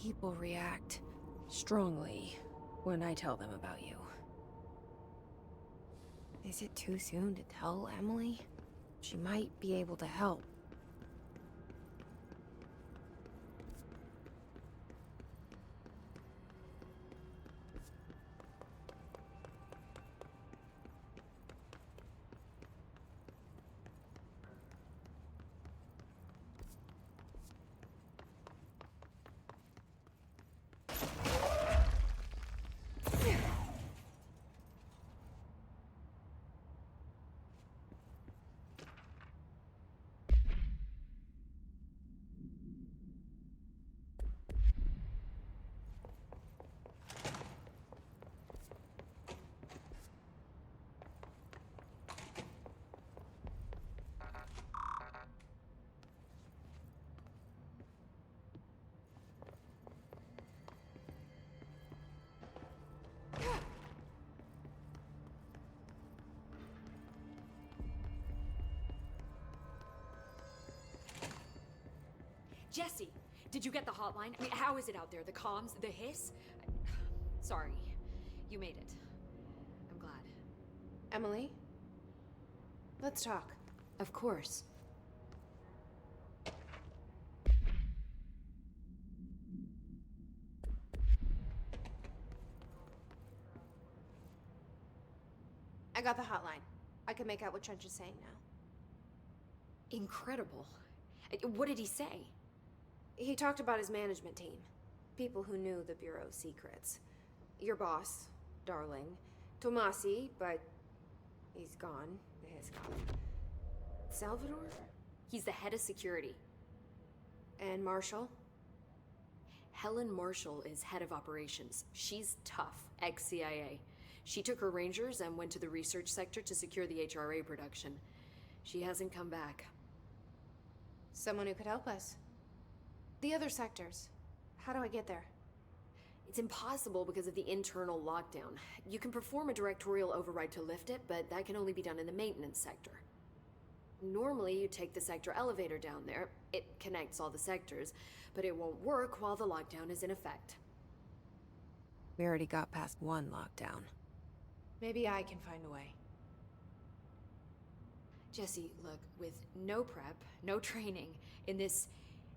people react strongly when I tell them about you. Is it too soon to tell Emily? She might be able to help. Jesse, did you get the hotline? I mean, how is it out there? The comms, the hiss? Sorry, you made it. I'm glad. Emily? Let's talk. Of course. I got the hotline. I can make out what Trench is saying now. Incredible. What did he say? He talked about his management team. People who knew the Bureau's secrets. Your boss, Darling. Tomasi, but he's gone. He's gone. Salvador? He's the head of security. And Marshall? Helen Marshall is head of operations. She's tough, ex-CIA. She took her Rangers and went to the research sector to secure the HRA production. She hasn't come back. Someone who could help us. The other sectors. How do I get there? It's impossible because of the internal lockdown. You can perform a directorial override to lift it, but that can only be done in the maintenance sector. Normally, you take the sector elevator down there. It connects all the sectors, but it won't work while the lockdown is in effect. We already got past one lockdown. Maybe I can find a way. Jesse, look, with no prep, no training, in this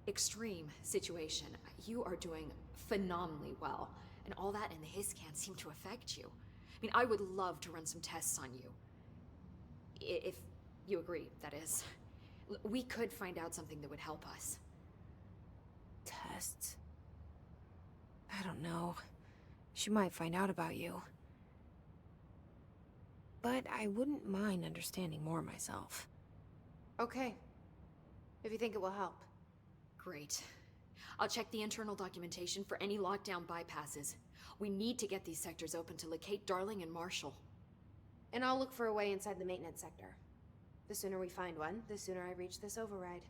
extreme situation, you are doing phenomenally well. And all that and the hiss can't seem to affect you. I mean, I would love to run some tests on you. If you agree, that is. We could find out something that would help us. Tests? I don't know. She might find out about you. But I wouldn't mind understanding more myself. Okay. If you think it will help. Great. I'll check the internal documentation for any lockdown bypasses. We need to get these sectors open to locate Darling and Marshall. And I'll look for a way inside the maintenance sector. The sooner we find one, the sooner I reach this override.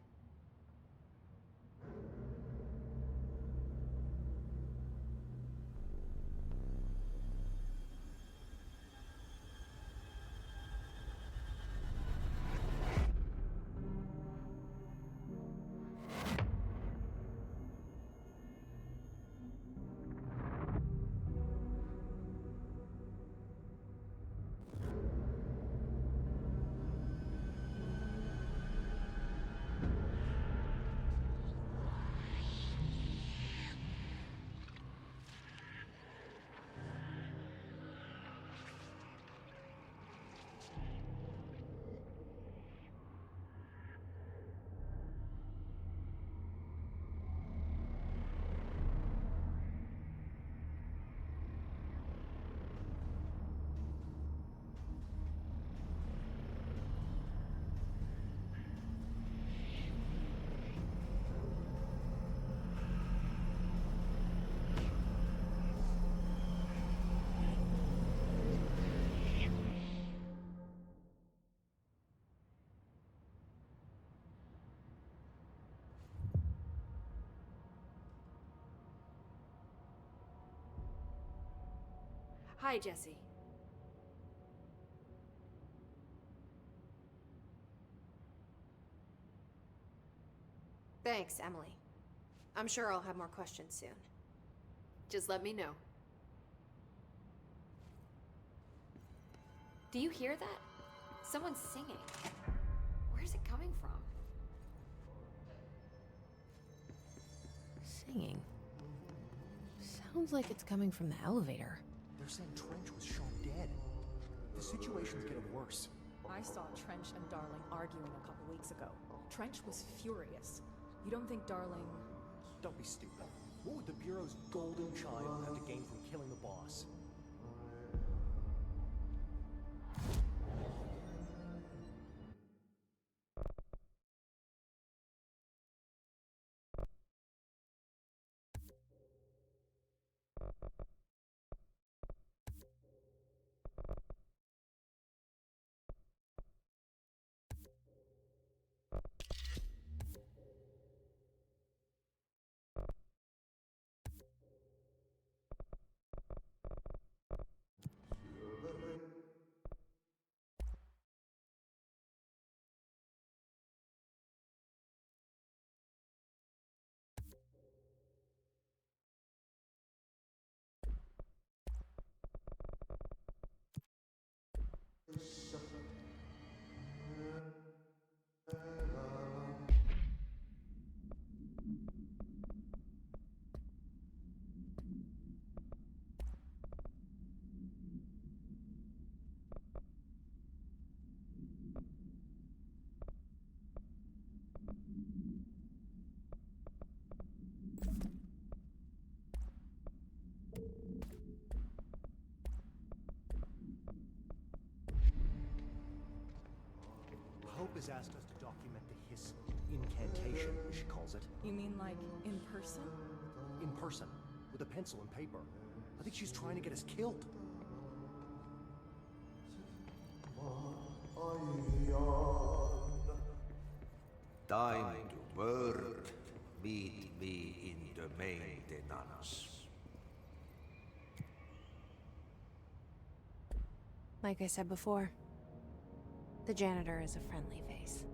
Hi, Jesse. Thanks, Emily. I'm sure I'll have more questions soon. Just let me know. Do you hear that? Someone's singing. Where's it coming from? Singing. Sounds like it's coming from the elevator. They're saying Trench was shot dead. The situation's getting worse. I saw Trench and Darling arguing a couple weeks ago. Trench was furious. You don't think Darling... Don't be stupid. What would the Bureau's golden child have to gain from killing the boss? Hope has asked us to document the Hiss incantation, as she calls it. You mean like in person? In person, with a pencil and paper. I think she's trying to get us killed. Time to work. Meet me in the maintenance. Like I said before, the janitor is a friendly face.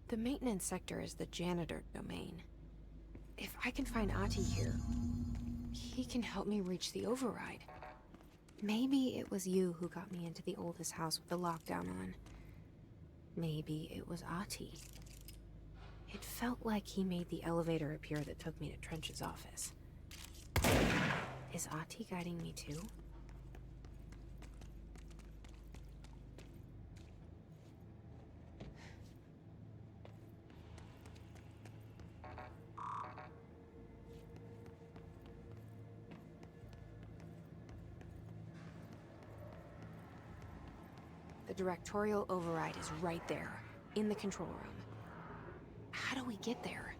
The maintenance sector is the janitor domain. If I can find Ahti here, he can help me reach the override. Maybe it was you who got me into the oldest house with the lockdown on. Maybe it was Ahti. It felt like he made the elevator appear that took me to Trench's office. Is Ahti guiding me too? The directorial override is right there, in the control room. How do we get there?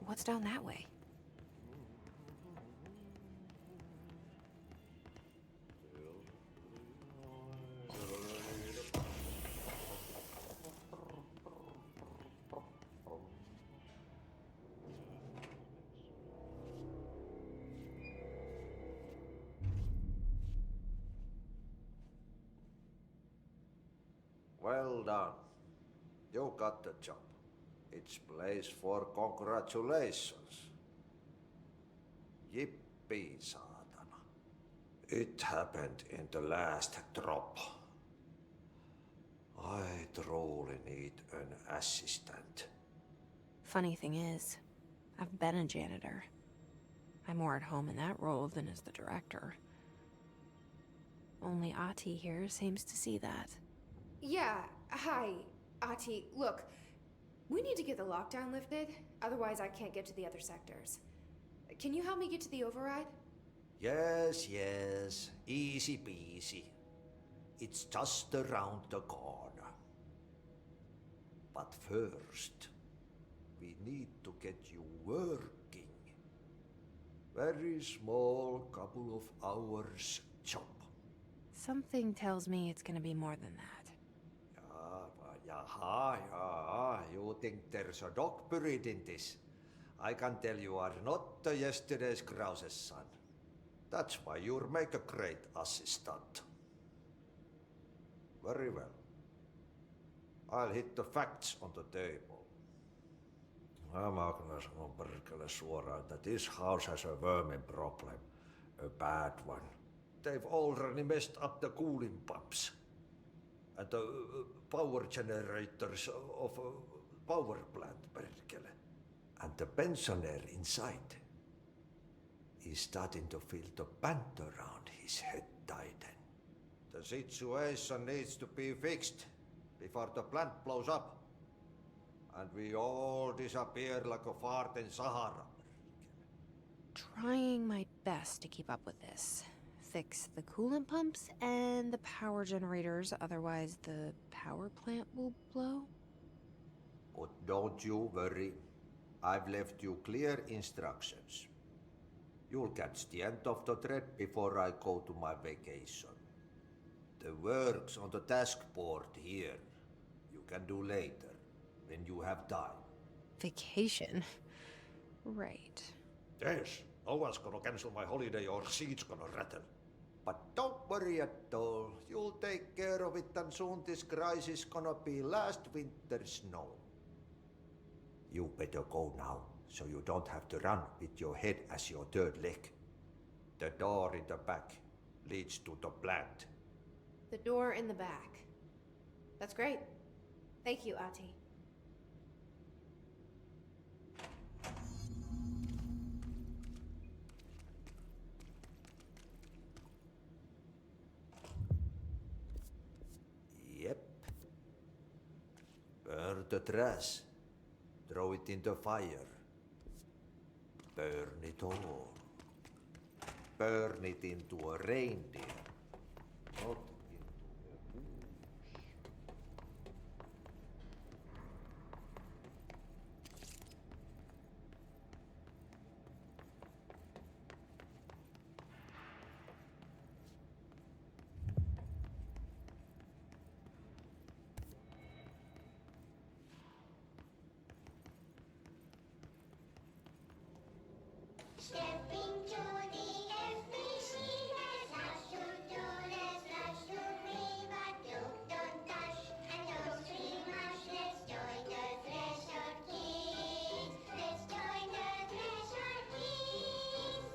What's down that way? Well done. You got the job. It's place for congratulations. Yippee, saatana. It happened in the last drop. I truly need an assistant. Funny thing is, I've been a janitor. I'm more at home in that role than as the director. Only Ahti here seems to see that. Yeah, hi, Ahti. Look, we need to get the lockdown lifted, otherwise I can't get to the other sectors. Can you help me get to the override? Yes, yes. Easy peasy. It's just around the corner. But first, we need to get you working. Very small, couple of hours job. Something tells me it's gonna be more than that. Jaha, you think there's a dog buried in this? I can tell you are not the yesterday's Krause's son. That's why you'll make a great assistant. Very well. I'll hit the facts on the table. Mä kyllä sanon perkele suoraan, that this house has a vermin problem. A bad one. They've already messed up the cooling pumps. And the power generators of a power plant, perkele. And the pensioner inside is starting to feel the band around his head tighten. The situation needs to be fixed before the plant blows up. And we all disappear like a fart in Sahara. Trying my best to keep up with this. Fix the coolant pumps and the power generators, otherwise the power plant will blow. But don't you worry. I've left you clear instructions. You'll catch the end of the thread before I go to my vacation. The work's on the task board here. You can do later, when you have time. Vacation? Right. Yes, no one's gonna cancel my holiday or seat's gonna rattle. But don't worry at all. You'll take care of it and soon this crisis gonna be last winter's snow. You better go now, so you don't have to run with your head as your third leg. The door in the back leads to the plant. The door in the back. That's great. Thank you, Ahti. Yep. Burn the trash. Throw it in the fire. Burn it all. Burn it into a reindeer. Not into a goose. Stepping to the FBC, there's lots to do, there's lots to read, but don't touch and don't scream much. Let's join the Thresher Kids. Let's join the Thresher Kids.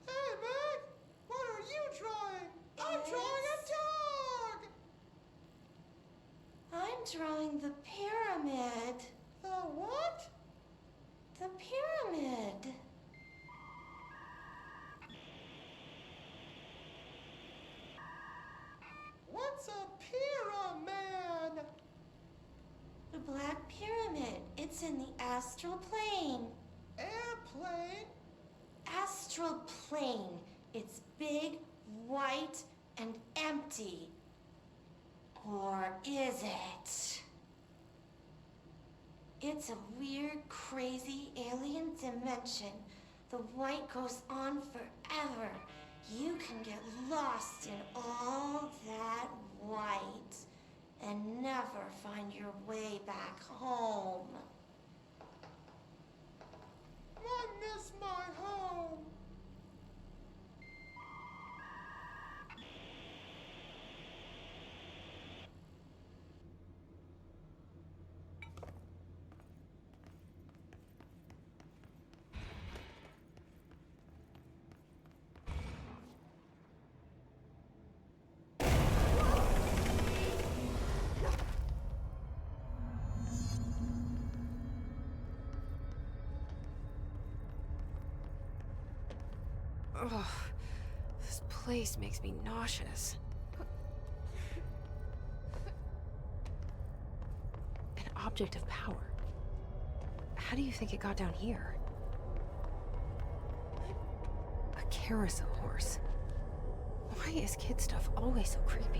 Hey, man! What are you drawing? I'm drawing a dog! I'm drawing the pyramid. The what? The pyramid. What's a pyramid? The Black Pyramid. It's in the astral plane. Airplane? Astral plane. It's big, white, and empty. Or is it? It's a weird, crazy alien dimension. The white goes on forever. You can get lost in all that white and never find your way back home. I miss my home. Ugh, this place makes me nauseous. An object of power. How do you think it got down here? A carousel horse. Why is kid stuff always so creepy?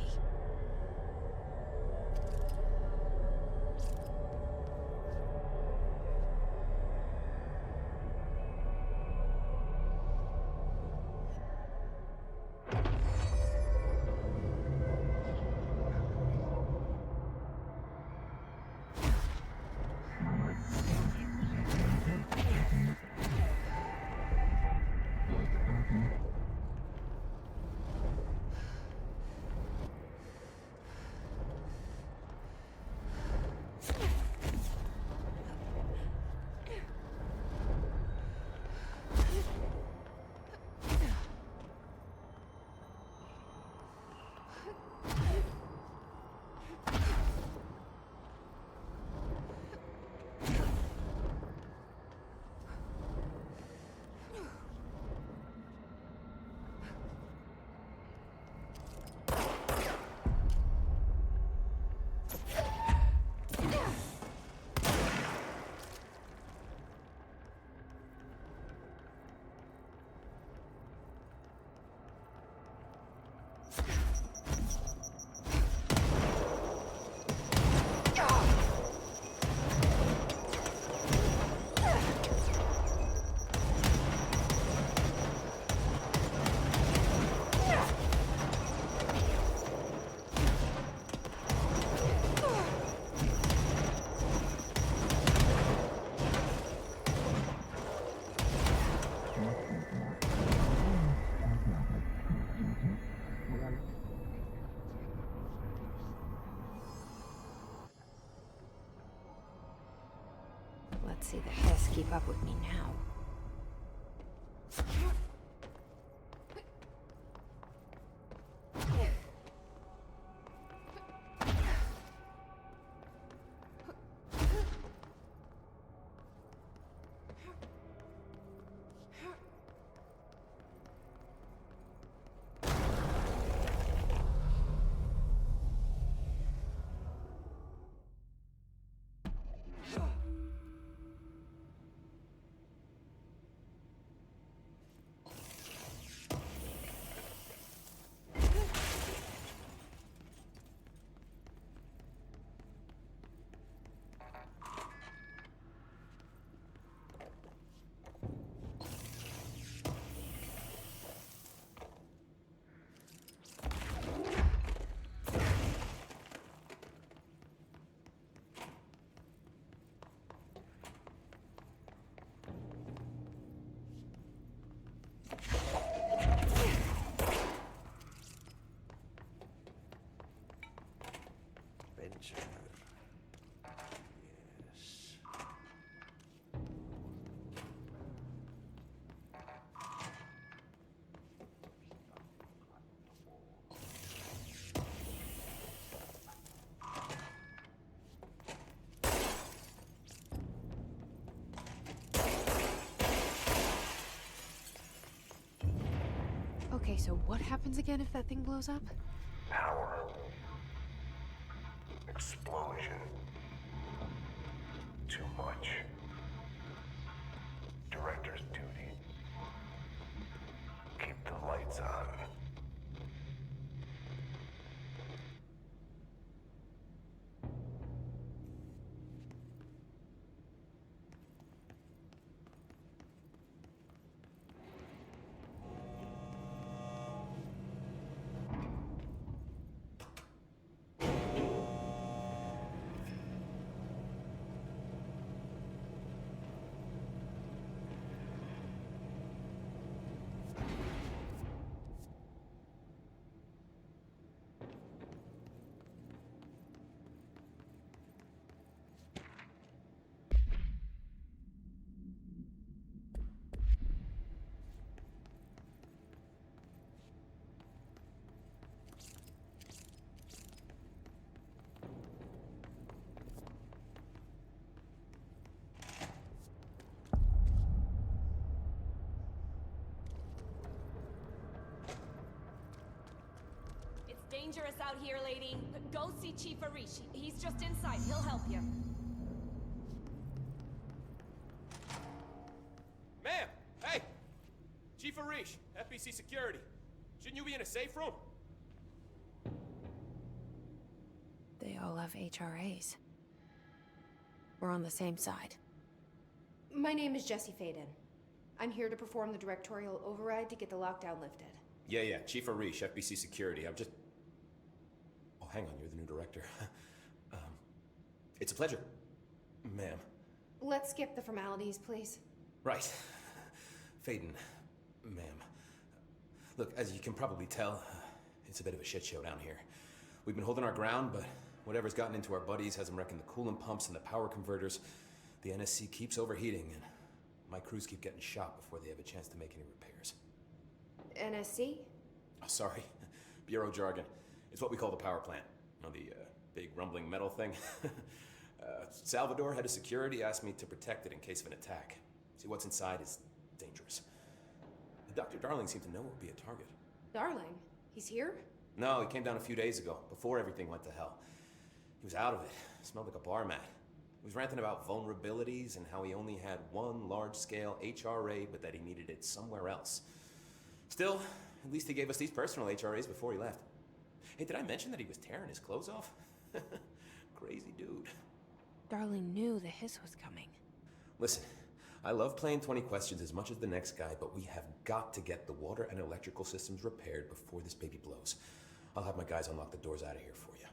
Let's see the Hiss keep up with me now. Venture. Yes. Okay, so what happens again if that thing blows up? Power. Explosion. too much. Director's duty. Keep the lights on. It's dangerous out here, lady. Go see Chief Arish. He's just inside. He'll help you. Ma'am! Hey! Chief Arish, FBC Security. Shouldn't you be in a safe room? They all have HRAs. We're on the same side. My name is Jesse Faden. I'm here to perform the directorial override to get the lockdown lifted. Yeah, Chief Arish, FBC Security. I'm just... Oh, hang on, you're the new director. It's a pleasure, ma'am. Let's skip the formalities, please. Right. Faden, ma'am. Look, as you can probably tell, it's a bit of a shit show down here. We've been holding our ground, but whatever's gotten into our buddies has them wrecking the coolant pumps and the power converters. The NSC keeps overheating, and my crews keep getting shot before they have a chance to make any repairs. NSC? Oh, sorry. Bureau jargon. It's what we call the power plant. You know, the big rumbling metal thing? Salvador, head of security, asked me to protect it in case of an attack. See, what's inside is dangerous. Dr. Darling seemed to know it would be a target. Darling? He's here? No, he came down a few days ago, before everything went to hell. He was out of it. Smelled like a bar mat. He was ranting about vulnerabilities and how he only had one large-scale HRA, but that he needed it somewhere else. Still, at least he gave us these personal HRAs before he left. Hey, did I mention that he was tearing his clothes off? Crazy dude. Darling knew the hiss was coming. Listen, I love playing 20 questions as much as the next guy, but we have got to get the water and electrical systems repaired before this baby blows. I'll have my guys unlock the doors out of here for you.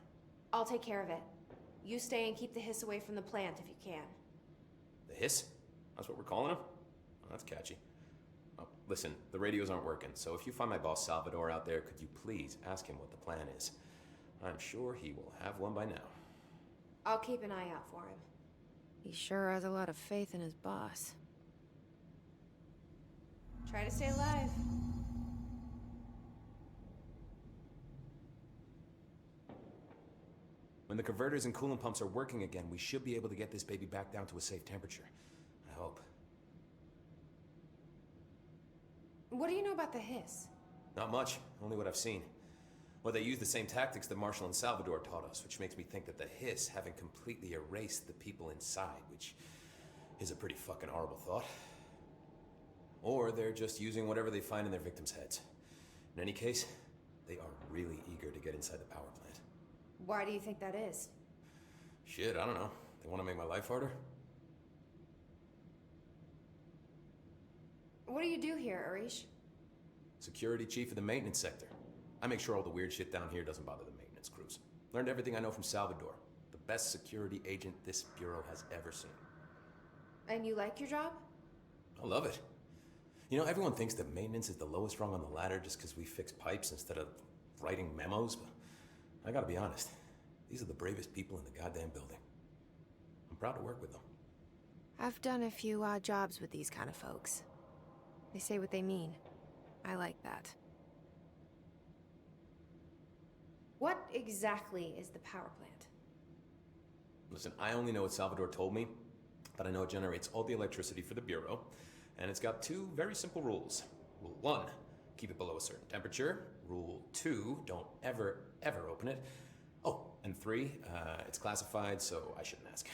I'll take care of it. You stay and keep the hiss away from the plant if you can. The hiss? That's what we're calling him? Oh, that's catchy. Oh, listen, the radios aren't working, so if you find my boss Salvador out there, could you please ask him what the plan is? I'm sure he will have one by now. I'll keep an eye out for him. He sure has a lot of faith in his boss. Try to stay alive. When the converters and coolant pumps are working again, we should be able to get this baby back down to a safe temperature. I hope. What do you know about the hiss? Not much, only what I've seen. Well, they use the same tactics that Marshall and Salvador taught us, which makes me think that the hiss haven't completely erased the people inside, which is a pretty fucking horrible thought. Or they're just using whatever they find in their victims' heads. In any case, they are really eager to get inside the power plant. Why do you think that is? Shit, I don't know. They want to make my life harder? What do you do here, Arish? Security chief of the maintenance sector. I make sure all the weird shit down here doesn't bother the maintenance crews. Learned everything I know from Salvador. The best security agent this bureau has ever seen. And you like your job? I love it. You know, everyone thinks that maintenance is the lowest rung on the ladder just because we fix pipes instead of writing memos, but I gotta be honest. These are the bravest people in the goddamn building. I'm proud to work with them. I've done a few odd jobs with these kind of folks. They say what they mean. I like that. What exactly is the power plant? Listen, I only know what Salvador told me, but I know it generates all the electricity for the Bureau, and it's got two very simple rules. Rule 1, keep it below a certain temperature. Rule 2, don't ever open it. Oh, and 3, it's classified, so I shouldn't ask.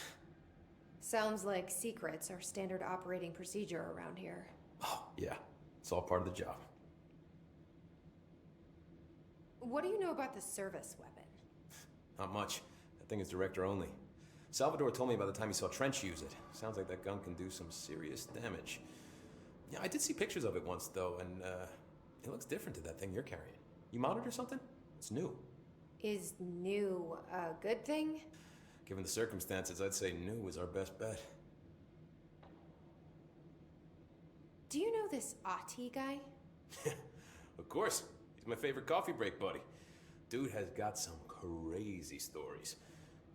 Sounds like secrets are standard operating procedure around here. Oh, yeah. It's all part of the job. What do you know about the service weapon? Not much. That thing is director only. Salvador told me by the time he saw Trench use it. Sounds like that gun can do some serious damage. Yeah, I did see pictures of it once, though, and it looks different to that thing you're carrying. You mounted or something? It's new. Is new a good thing? Given the circumstances, I'd say new is our best bet. Do you know this Ahti guy? Of course. He's my favorite coffee break buddy. Dude has got some crazy stories.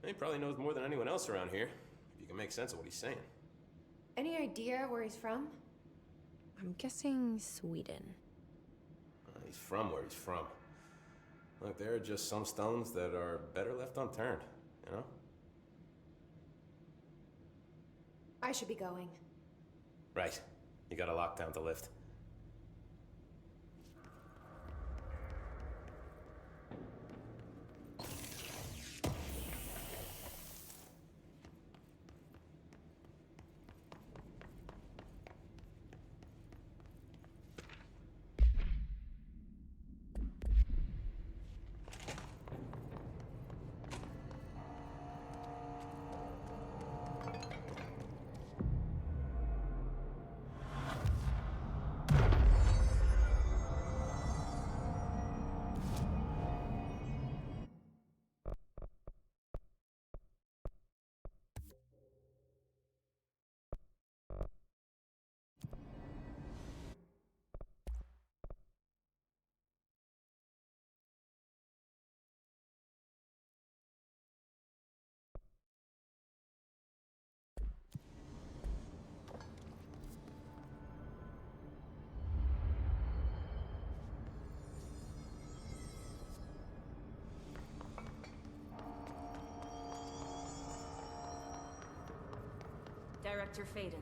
He probably knows more than anyone else around here, if you can make sense of what he's saying. Any idea where he's from? I'm guessing Sweden. He's from where he's from. Look, there are just some stones that are better left unturned, you know? I should be going. Right. You got a lockdown to lift. Director Faden.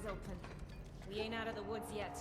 Open. We ain't out of the woods yet.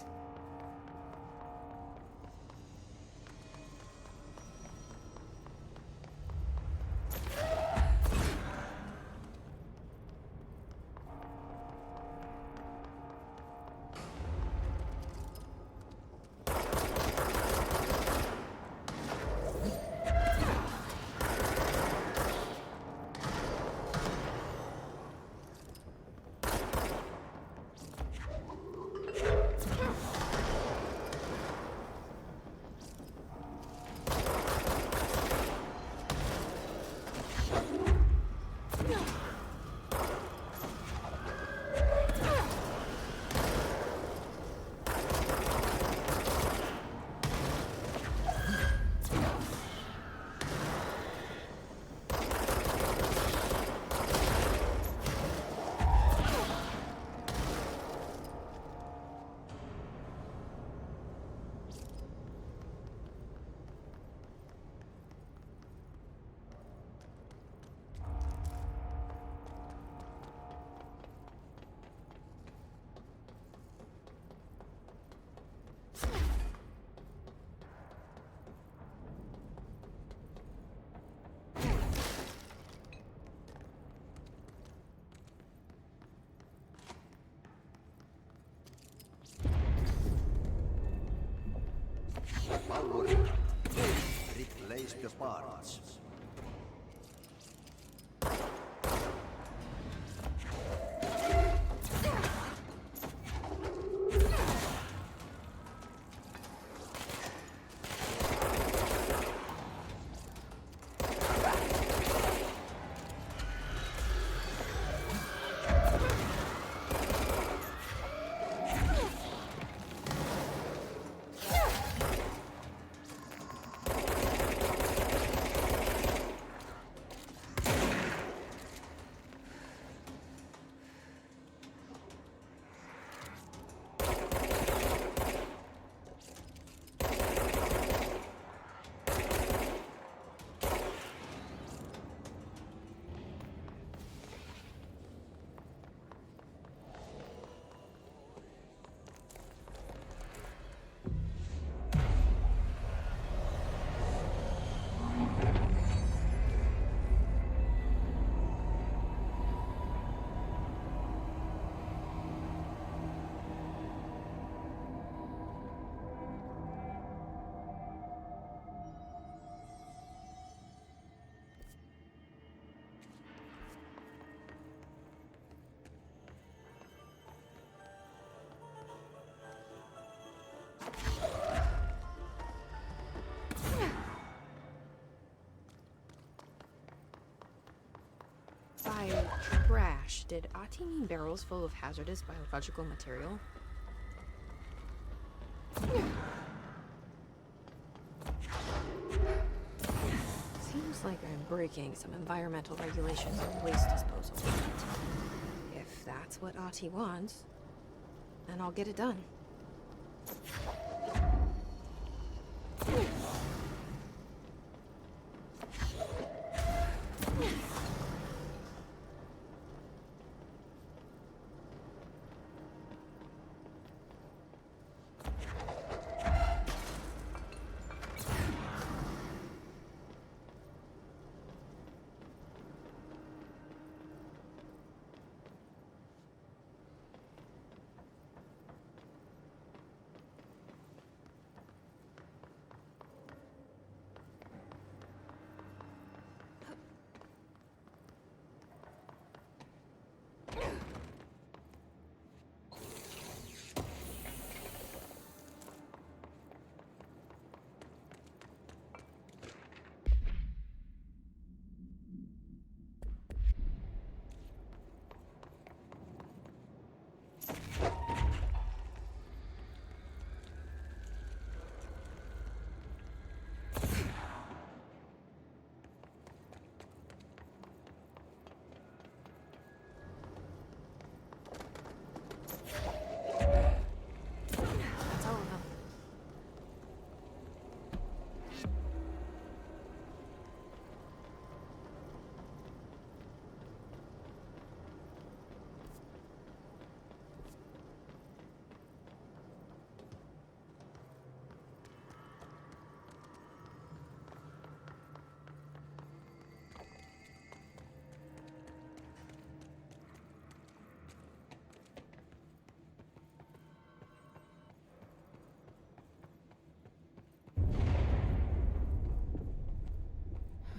Replace the parts. gosh, did Ati mean barrels full of hazardous biological material? Seems like I'm breaking some environmental regulations on waste disposal. If that's what Ati wants, then I'll get it done. That's all of them.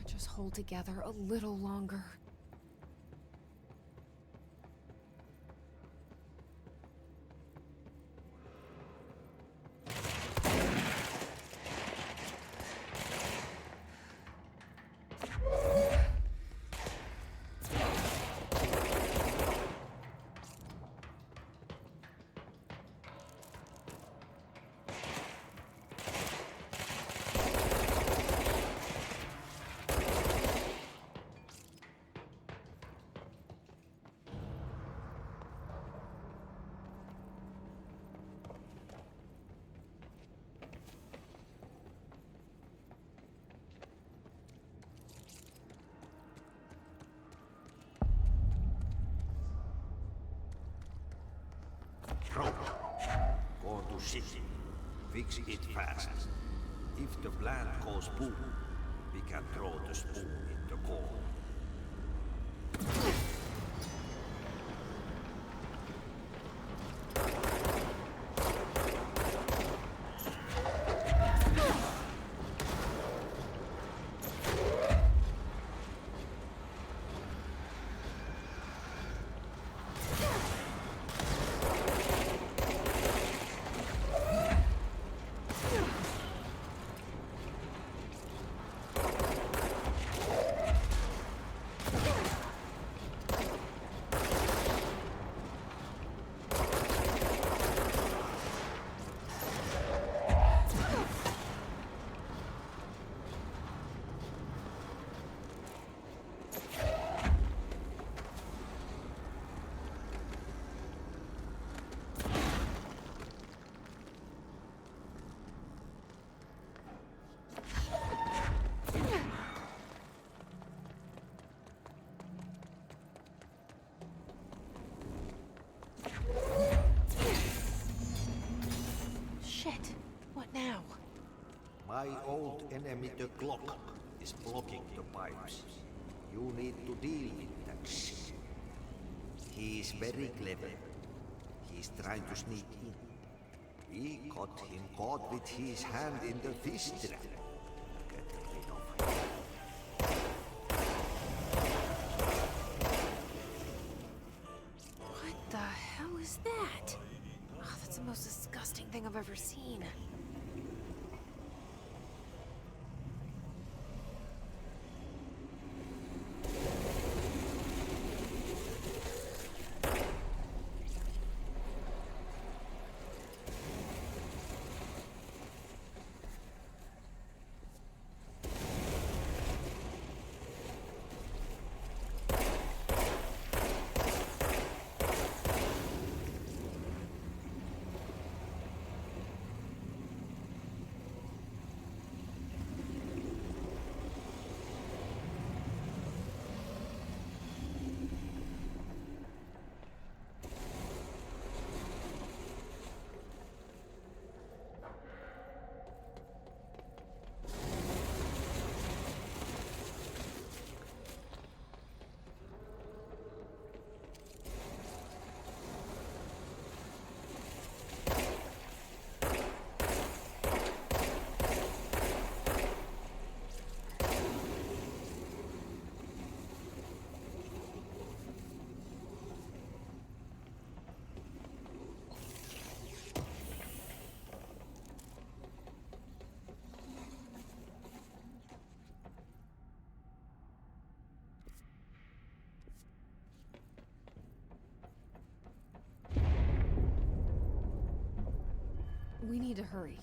Just hold together a little longer. Throw. Go to city. Fix it fast. If the plant goes boom, we can throw the spoon in the core. My old enemy, the clock, is blocking the pipes. You need to deal with that shit. He is very clever. He's trying to sneak in. We got him caught with his hand in the fish trap. Get rid of him. What the hell is that? Oh, that's the most disgusting thing I've ever seen. We need to hurry.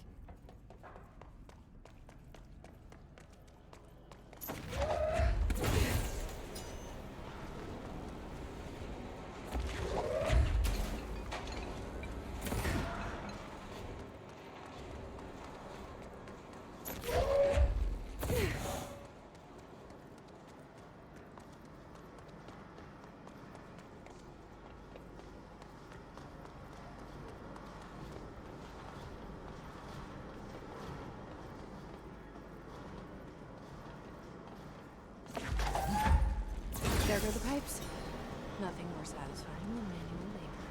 There go the pipes. Nothing more satisfying than manual labor.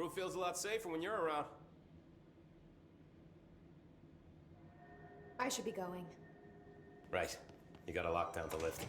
Crew feels a lot safer when you're around. I should be going. Right. You got a lockdown to lift.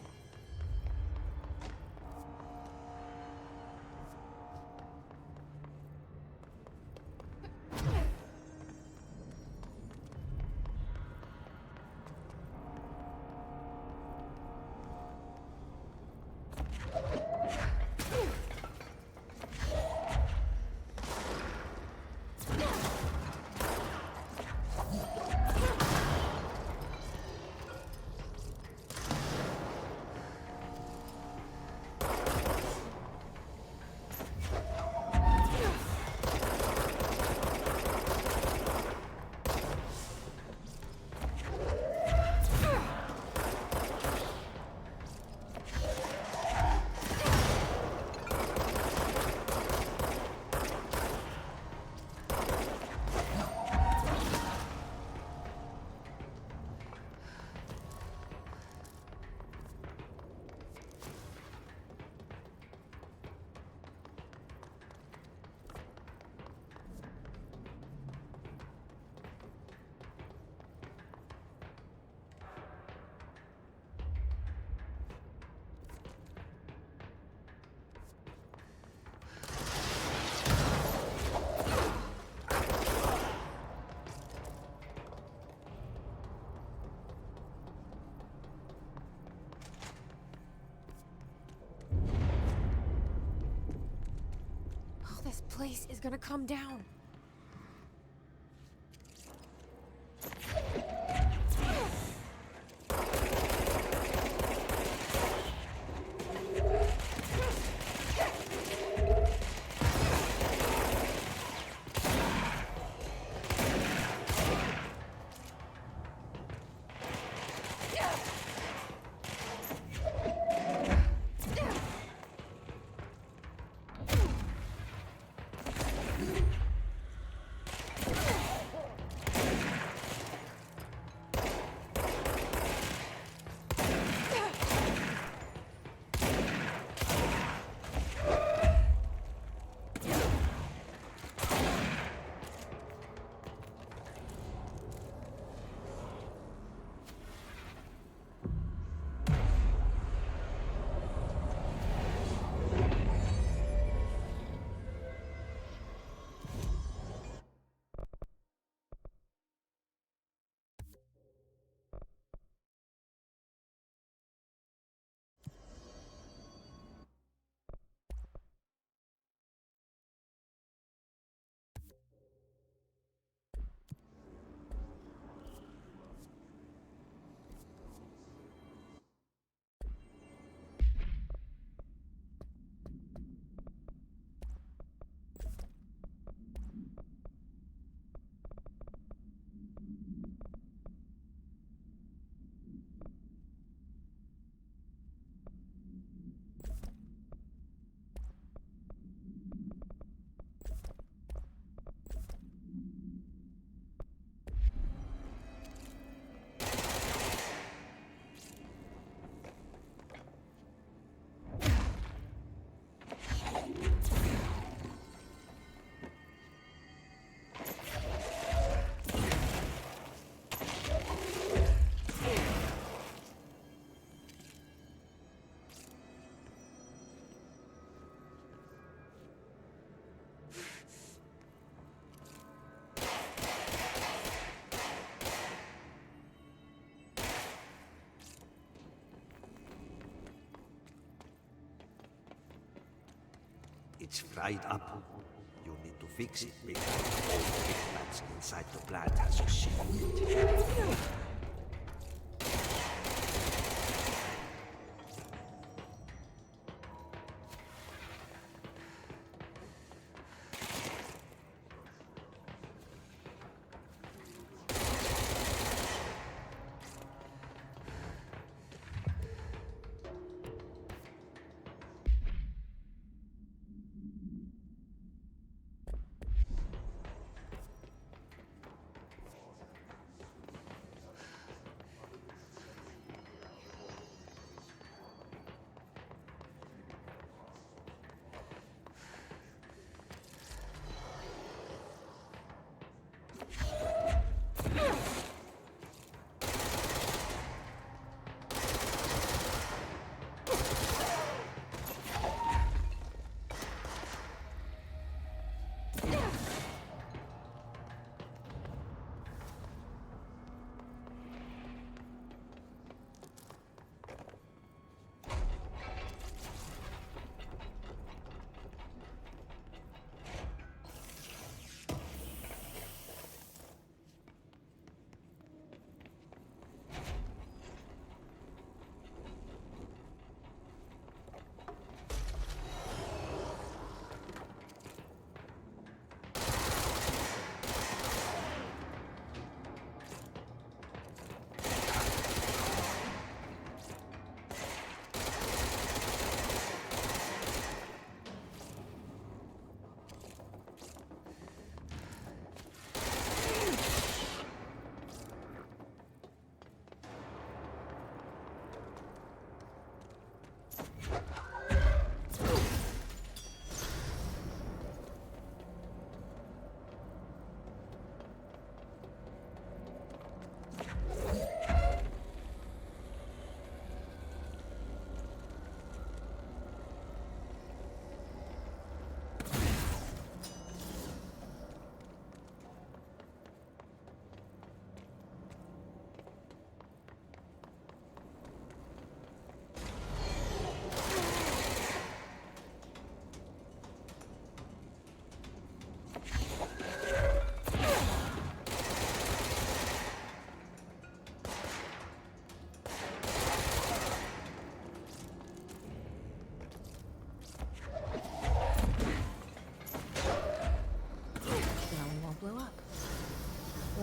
This place is gonna come down. It's fried up. You need to fix it before all the big bats inside the plant has a shit in it.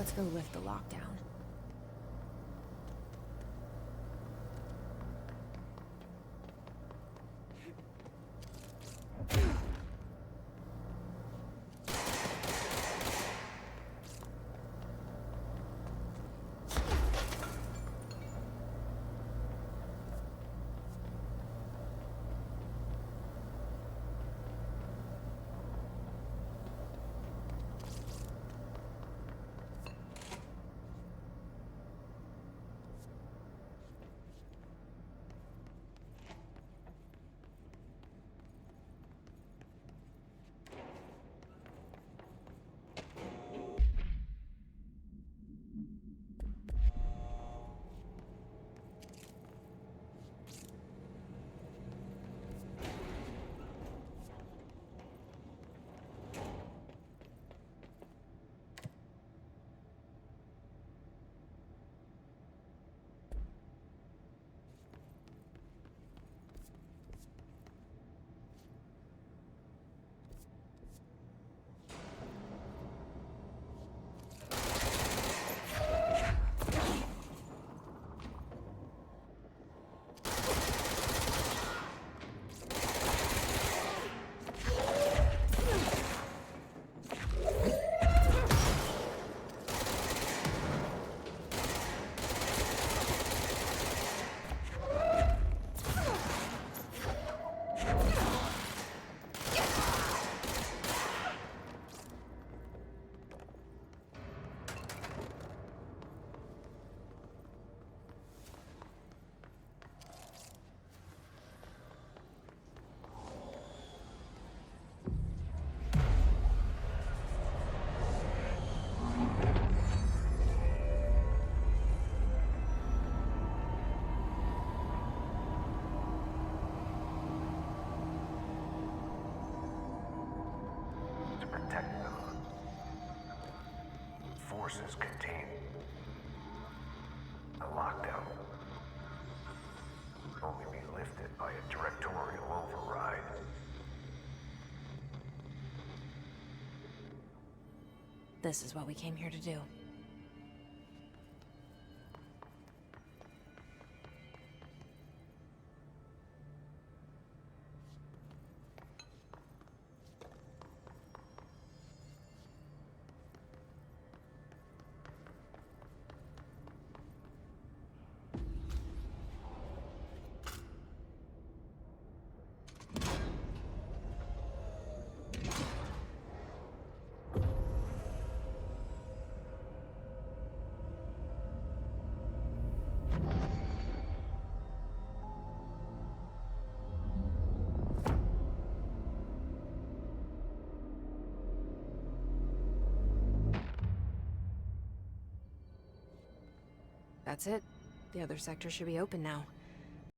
Let's go lift the lockdown. Protect them. Forces contain a lockdown. Only be lifted by a directorial override. This is what we came here to do. That's it. The other sector should be open now.